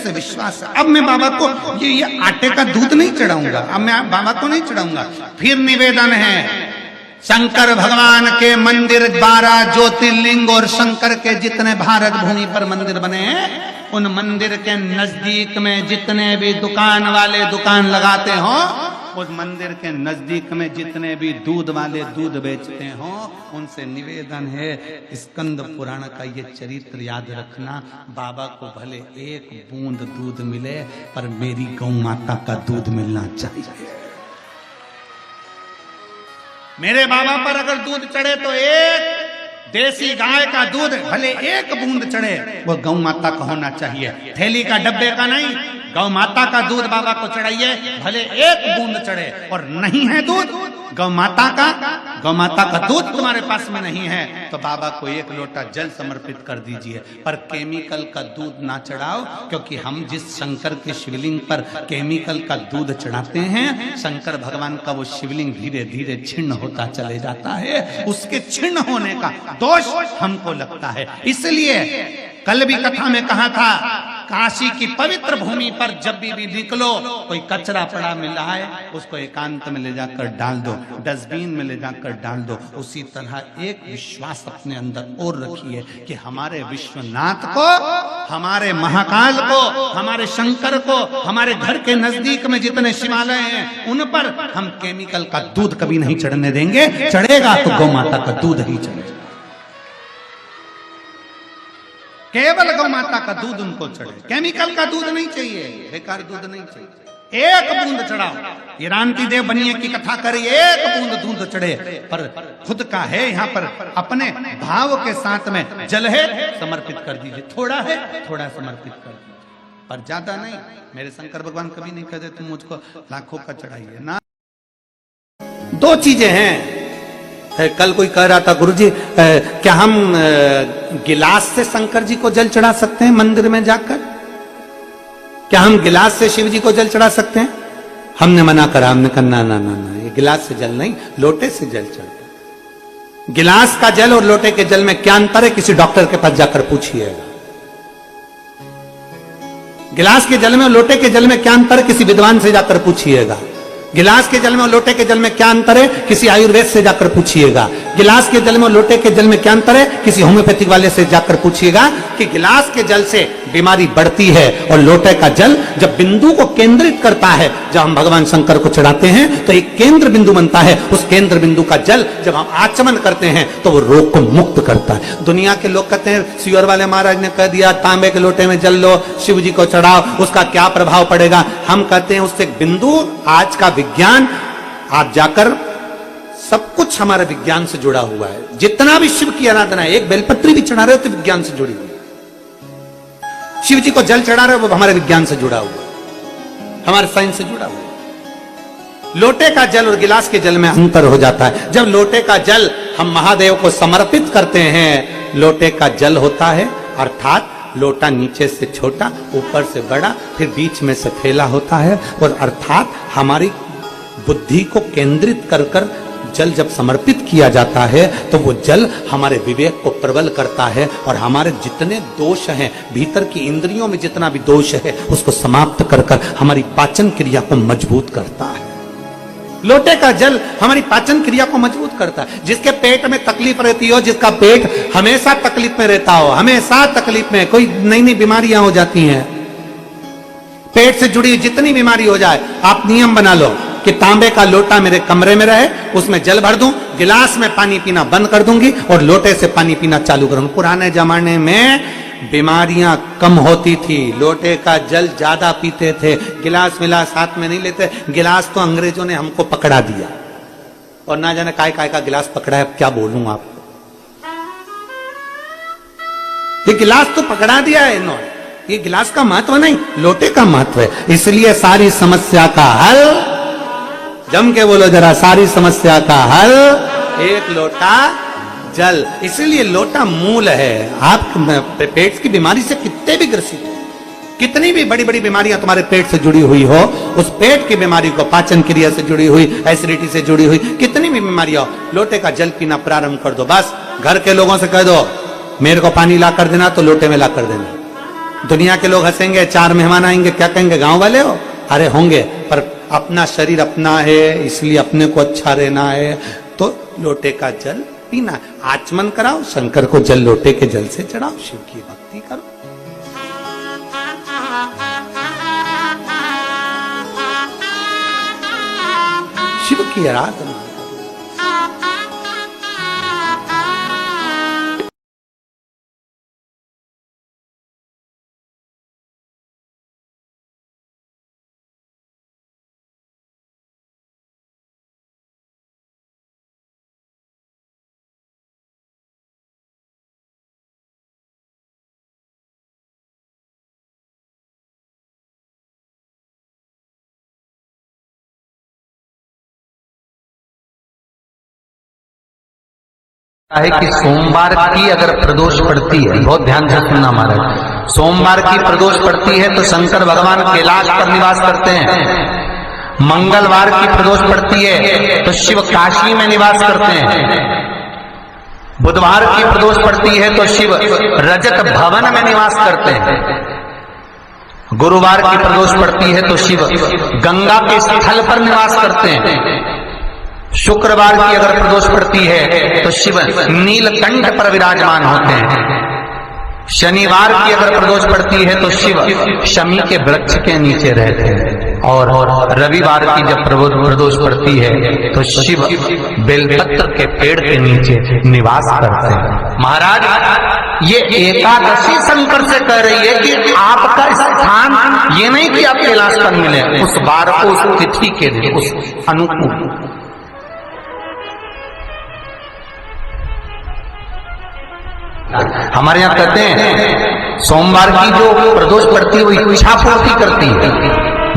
से विश्वास है। अब मैं बाबा को ये आटे का दूध नहीं चढ़ाऊंगा, अब मैं बाबा को नहीं चढ़ाऊंगा। फिर निवेदन है, शंकर भगवान के मंदिर 12 ज्योतिर्लिंग और शंकर के जितने भारत भूमि पर मंदिर बने हैं, उन मंदिर के नजदीक में जितने भी दुकान वाले दुकान लगाते हो, उस मंदिर के नजदीक में जितने भी दूध वाले दूध बेचते हो, उनसे निवेदन है, स्कंद पुराण का ये चरित्र याद रखना। बाबा को भले एक बूंद दूध मिले, पर मेरी गौ माता का दूध मिलना चाहिए। मेरे बाबा पर अगर दूध चढ़े तो एक देसी गाय का दूध भले एक बूंद चढ़े, वो गौ माता का होना चाहिए, थैली का डब्बे का नहीं। गौ माता का दूध बाबा को चढ़ाइए, भले एक बूंद चढ़े। और नहीं है दूध गौ माता का दूध तुम्हारे पास में नहीं है, तो बाबा को एक लोटा जल समर्पित कर दीजिए, पर केमिकल का दूध ना चढ़ाओ, क्योंकि हम जिस शंकर के शिवलिंग पर केमिकल का दूध चढ़ाते हैं, शंकर भगवान का वो शिवलिंग धीरे धीरे छिन्न होता चले जाता है, उसके छिन्न होने का दोष हमको लगता है। इसलिए कल भी कथा में कहा था, काशी की पवित्र भूमि पर जब भी निकलो, कोई कचरा पड़ा मिल रहा है, उसको एकांत में ले जाकर डाल दो, डस्टबिन में ले जाकर डाल दो। उसी तरह एक विश्वास अपने अंदर और रखिए कि हमारे विश्वनाथ को, हमारे महाकाल को, हमारे शंकर को, हमारे घर के नजदीक में जितने शिवालय हैं, उन पर हम केमिकल का दूध कभी नहीं चढ़ने देंगे। चढ़ेगा तो गौ माता का दूध ही चढ़ेगा, केवल गौ माता का दूध उनको चढ़े, केमिकल का दूध नहीं चाहिए, बेकार दूध नहीं चाहिए। एक बूंद चढ़ाओ, ये रांति देव बनिए की कथा करिए, एक बूंद दूध चढ़े, पर खुद का है यहाँ पर, अपने भाव के साथ में जल है समर्पित कर दीजिए, थोड़ा है थोड़ा समर्पित कर दीजिए, पर ज्यादा नहीं। मेरे शंकर भगवान कभी नहीं कहते तुम मुझको लाखों का चढ़ाइए ना। दो चीजें हैं, कल कोई कह रहा था गुरुजी क्या हम गिलास से शंकर जी को जल चढ़ा सकते हैं मंदिर में जाकर? क्या हम गिलास से शिव जी को जल चढ़ा सकते हैं? हमने मना करा, हमने कहा ना ना ना ना, ये गिलास से जल नहीं, लोटे से जल चढ़ता। गिलास का जल और लोटे के जल में क्या अंतर है, किसी डॉक्टर के पास जाकर पूछिएगा। गिलास के जल में और लोटे के जल में क्या अंतर है, किसी विद्वान से जाकर पूछिएगा। गिलास के जल में और लोटे के जल में क्या अंतर है, किसी आयुर्वेद से जाकर पूछिएगा। गिलास के जल में और लोटे के जल में क्या अंतर है, किसी होम्योपैथिक वाले से जाकर पूछिएगा। कि गिलास के जल से बीमारी बढ़ती है और लोटे का जल जब बिंदु को केंद्रित करता है, जब हम भगवान शंकर को चढ़ाते हैं तो एक केंद्र बिंदु बनता है, उस केंद्र बिंदु का जल जब हम आचमन करते हैं तो वो रोग को मुक्त करता है। दुनिया के लोग कहते हैं सियोर वाले महाराज ने कह दिया तांबे के लोटे में जल लो, शिव जी को चढ़ाओ, उसका क्या प्रभाव पड़ेगा। हम कहते हैं उससे बिंदु, आज का विज्ञान, आप जाकर सब कुछ हमारे विज्ञान से जुड़ा हुआ है। जितना भी शिव की आराधना है, एक बेलपत्री भी चढ़ा रहे हो तो विज्ञान से जुड़ी हुई, शिव जी को जल चढ़ा रहे हो वो हमारे विज्ञान से जुड़ा हुआ, हमारे साइंस से जुड़ा हुआ। लोटे का जल और गिलास के जल में अंतर हो जाता है। जब लोटे का जल हम महादेव को समर्पित करते हैं, लोटे का जल होता है, अर्थात लोटा नीचे से छोटा, ऊपर से बड़ा, फिर बीच में से फैला होता है, और अर्थात हमारी बुद्धि को केंद्रित कर कर जल जब समर्पित किया जाता है तो वो जल हमारे विवेक को प्रबल करता है, और हमारे जितने दोष हैं, भीतर की इंद्रियों में जितना भी दोष है, उसको समाप्त कर कर हमारी पाचन क्रिया को मजबूत करता है। लोटे का जल हमारी पाचन क्रिया को मजबूत करता है। जिसके पेट में तकलीफ रहती हो, जिसका पेट हमेशा तकलीफ में रहता हो, हमेशा तकलीफ में, कोई नई नई बीमारियां हो जाती हैं, पेट से जुड़ी जितनी बीमारी हो जाए, आप नियम बना लो कि तांबे का लोटा मेरे कमरे में रहे, उसमें जल भर दूं, गिलास में पानी पीना बंद कर दूंगी और लोटे से पानी पीना चालू करूंगी। पुराने जमाने में बीमारियां कम होती थी, लोटे का जल ज्यादा पीते थे, गिलास विलास हाथ में नहीं लेते। गिलास तो अंग्रेजों ने हमको पकड़ा दिया, और ना जाने काय काय का गिलास पकड़ा है, क्या बोलूं आपको। ये गिलास तो पकड़ा दिया है इन्होंने, ये गिलास का महत्व नहीं, लोटे का महत्व है। इसलिए सारी समस्या का हल, जम के बोलो जरा, सारी समस्या का हल एक लोटा जल। इसलिए लोटा मूल है। आप पेट की बीमारी से कितने भी ग्रसित हो, कितनी भी बड़ी बड़ी बीमारियां तुम्हारे पेट से जुड़ी हुई हो, उस पेट की बीमारी को, पाचन क्रिया से जुड़ी हुई, एसिडिटी से जुड़ी हुई कितनी भी बीमारियां हो, लोटे का जल पीना प्रारंभ कर दो। बस घर के लोगों से कह दो मेरे को पानी ला कर देना, तो लोटे में ला कर देना। दुनिया के लोग हंसेंगे, 4 मेहमान आएंगे, क्या कहेंगे, गांव वाले हो? अरे होंगे, पर अपना शरीर अपना है, इसलिए अपने को अच्छा रहना है, तो लोटे का जल पीना। आचमन कराओ, शंकर को जल लोटे के जल से चढ़ाओ, शिव की भक्ति करो। शिव की आराधना। है कि सोमवार की अगर प्रदोष पड़ती है, बहुत ध्यान से सुनना महाराज, सोमवार की प्रदोष पड़ती है तो शंकर भगवान कैलाश पर निवास करते हैं। मंगलवार की प्रदोष पड़ती है तो शिव काशी में निवास करते हैं। बुधवार की प्रदोष पड़ती है तो शिव रजत भवन में निवास करते हैं। गुरुवार की प्रदोष पड़ती है तो शिव गंगा के स्थल पर निवास करते हैं। शुक्रवार की अगर प्रदोष पड़ती है तो शिव नीलकंठ पर विराजमान होते हैं। शनिवार की अगर प्रदोष पड़ती है तो शिव शमी के वृक्ष के नीचे रहते हैं। और रविवार की जब प्रदोष पड़ती है तो शिव बेलपत्र के पेड़ के नीचे निवास करते हैं। महाराज ये एकादशी शंकर से कह रही है कि आपका स्थान ये नहीं कि आप कैलाश पर मिले, उस बार को, उस तिथि के दिन, उस अनुकूल। हमारे यहाँ कहते हैं सोमवार की जो प्रदोष पड़ती है वो इच्छा पूर्ति करती है,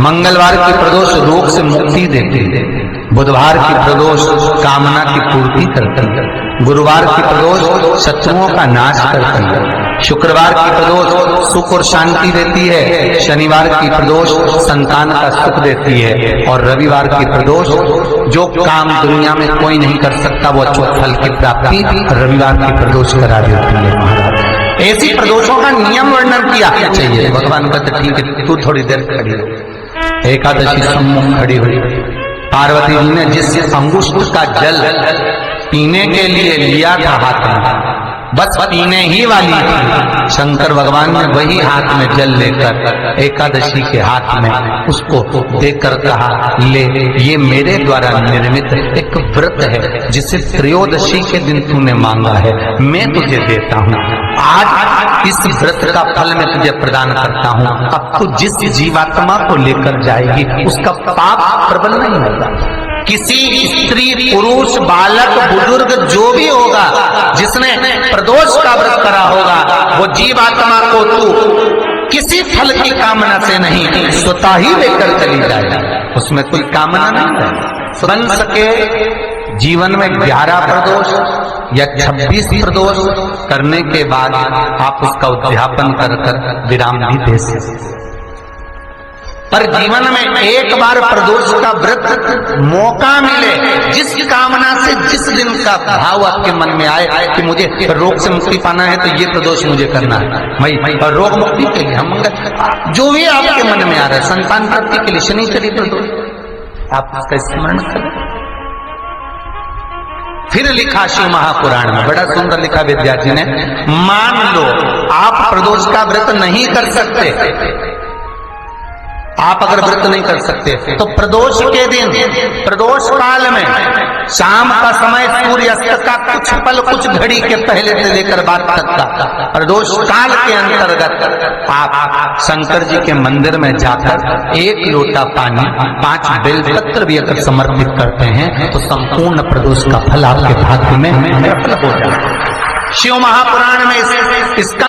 मंगलवार की प्रदोष रोग से मुक्ति देती है, बुधवार की प्रदोष कामना की पूर्ति करती है, गुरुवार की प्रदोष शत्रुओं का नाश करती है, शुक्रवार की प्रदोष सुख और शांति देती है, शनिवार की प्रदोष संतान का सुख देती है, और रविवार की प्रदोष जो काम दुनिया में कोई नहीं कर सकता वो अच्छे फल की प्राप्ति रविवार की प्रदोष करा देती है। महाराज ऐसी प्रदोषों का नियम वर्णन किया चाहिए। भगवान कहते ठीक है तू थोड़ी देर खड़ी हो। एकादशी सम्मुख खड़ी हुई, पार्वती जी ने जिस अंगुष्ठ का जल पीने के लिए लिया था हाथ में, बस पीने ही वाली थी, शंकर भगवान ने वही हाथ में जल लेकर एकादशी के हाथ में उसको देकर कहा, ले ये मेरे द्वारा निर्मित एक व्रत है जिसे त्रयोदशी के दिन तूने मांगा है, मैं तुझे देता हूँ। आज इस व्रत का फल मैं तुझे प्रदान करता हूँ। अब तू जिस जीवात्मा को लेकर जाएगी उसका पाप प्रबल नहीं होगा। किसी स्त्री, पुरुष, बालक, बुजुर्ग जो भी होगा जिसने प्रदोष का व्रत करा होगा वो जीवात्मा को तू किसी फल की कामना से नहीं स्वतः ही लेकर चली जाए, उसमें कोई कामना नहीं है। बन सके जीवन में 11 प्रदोष या 26 प्रदोष करने के बाद आप उसका उद्यापन कर विराम भी दे सकते, पर जीवन में एक बार प्रदोष का व्रत मौका मिले, जिस कामना से जिस दिन का भाव आपके मन में आए कि मुझे रोग से मुक्ति पाना है तो ये प्रदोष मुझे करना है, मैं और रोग मुक्ति के लिए हम जो भी आपके मन में आ रहा है, संतान प्राप्ति के लिए शनिचरी प्रदोष आप उसका स्मरण करें। फिर लिखा शिव महापुराण में, बड़ा सुंदर लिखा विद्यार्थी ने, मान लो आप प्रदोष का व्रत नहीं कर सकते, आप अगर व्रत नहीं कर सकते तो प्रदोष के दिन, प्रदोष काल में शाम का समय सूर्यास्त का कुछ पल, कुछ घड़ी के पहले से लेकर बाद तक का प्रदोष काल के अंतर्गत आप शंकर जी के मंदिर में जाकर 1 लोटा पानी, 5 बेलपत्र भी अगर समर्पित करते हैं तो संपूर्ण प्रदोष का फल आपके भाग्य में हो जाए। शिव महापुराण में इसका